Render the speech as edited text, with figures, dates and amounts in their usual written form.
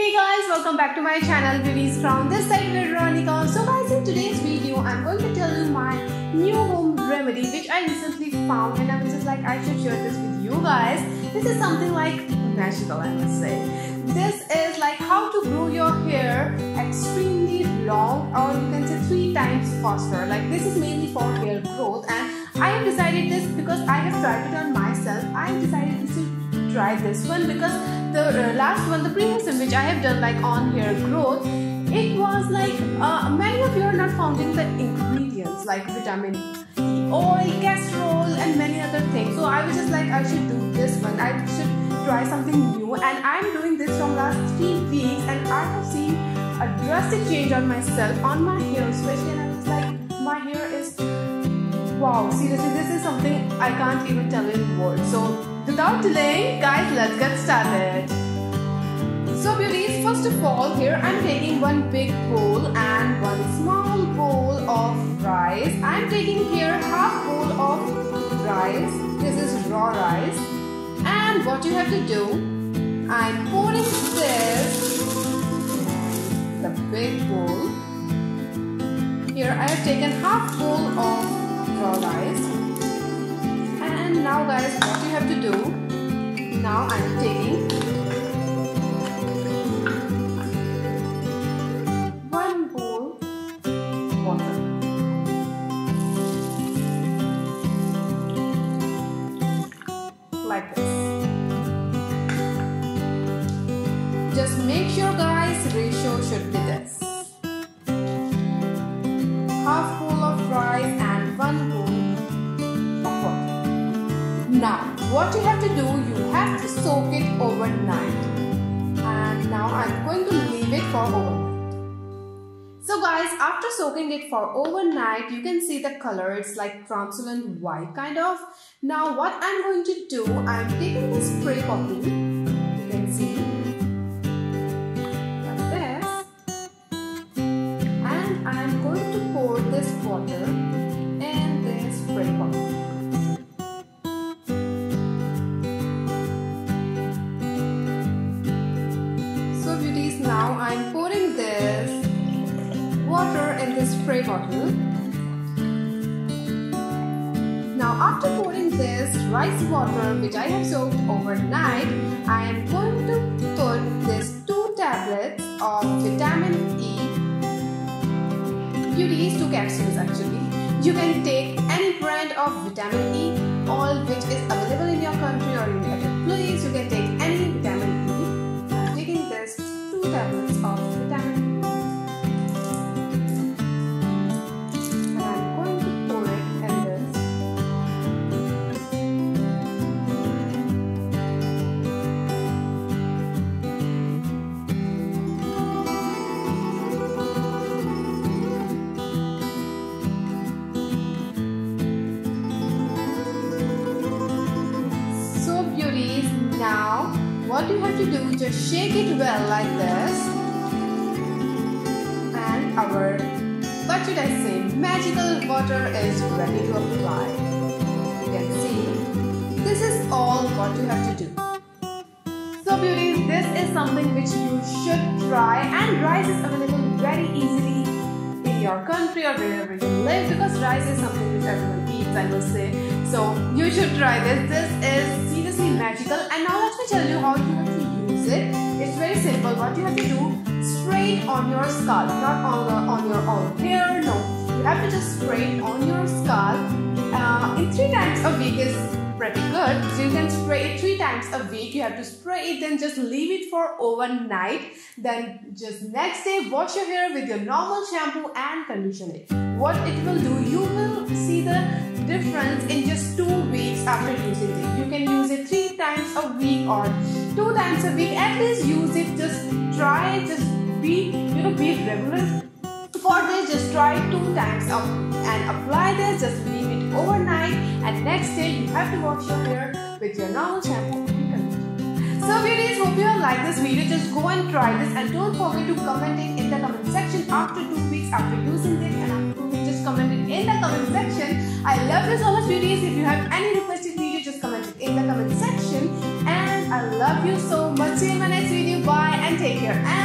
Hey guys, welcome back to my channel Beauties from this side Veronica. So guys, in today's video I'm going to tell you my new home remedy which I recently found, and I was just like I should share this with you guys. This is something like magical, I must say. This is like how to grow your hair extremely long, or you can say 3 times faster. Like this is mainly for hair growth, and I have decided this because I have tried it on myself. I have decided to try this one because the last one, the previous one which I have done like on hair growth, it was like many of you are not finding the ingredients like vitamin E oil, castor oil and many other things. So I was just like I should do this one, I should try something new, and I'm doing this from last 3 weeks and I have seen a drastic change on myself, on my hair especially, and I was like my hair is wow, seriously this is something I can't even tell in words. So without delaying guys, let's get started. So beauties, first of all here I'm taking one big bowl and one small bowl of rice. I'm taking here half bowl of rice. This is raw rice, and what you have to do, I'm pouring this the big bowl. Here I have taken half bowl of raw rice. And now guys, what you have to do, now I am taking 1 bowl water. Like this. Just make sure guys, ratio should be this. Half bowl of rice and 1 bowl. Now, what you have to do, you have to soak it overnight. And now I'm going to leave it for overnight. So guys, after soaking it for overnight, you can see the color, it's like translucent white kind of. Now what I'm going to do, I'm taking this spray bottle, you can see, like this. And I'm going to pour this water in this spray bottle. Now I'm pouring this water in this spray bottle. Now after pouring this rice water which I have soaked overnight, I am going to put this 2 tablets of vitamin E. Beauties, 2 capsules actually. You can take any brand of vitamin E oil which is available in your country or in your place. You can take any vitamin E. I'm taking this 2 tablets of vitamin E. And I'm going to pour it in this. So beauties, now what you have to do, just shake it well like this, and our, what should I say, magical water is ready to apply. You can see, this is all what you have to do. So beauties, this is something which you should try, and rice is available very easily in your country or wherever you live, because rice is something which everyone eats, I must say. So you should try this. This is seriously magical. And now let me tell you how you have to use it. It's very simple. What you have to do, spray it on your scalp, not on your own hair. No, you have to just spray it on your scalp. In 3 times a week is pretty good. So you can spray it 3 times a week. You have to spray it, then just leave it for overnight. Then just next day wash your hair with your normal shampoo and condition it. What it will do, you will see the difference in just 2 weeks after using it. You can use it 3 times a week or 2 times a week. At least use it. Just try it. Just be regular. For this, just try 2 times up and apply this. Just leave it overnight, and next day you have to wash your hair with your normal shampoo and conditioner. So beauties, hope you have liked this video. Just go and try this, and don't forget to comment it in the comment section after 2 weeks after using it, and after 2 weeks just comment it in the comment section. I love you so much beauties. If you have any requested video, just comment it in the comment section, and I love you so much. See you in my next video. Bye. and take care. And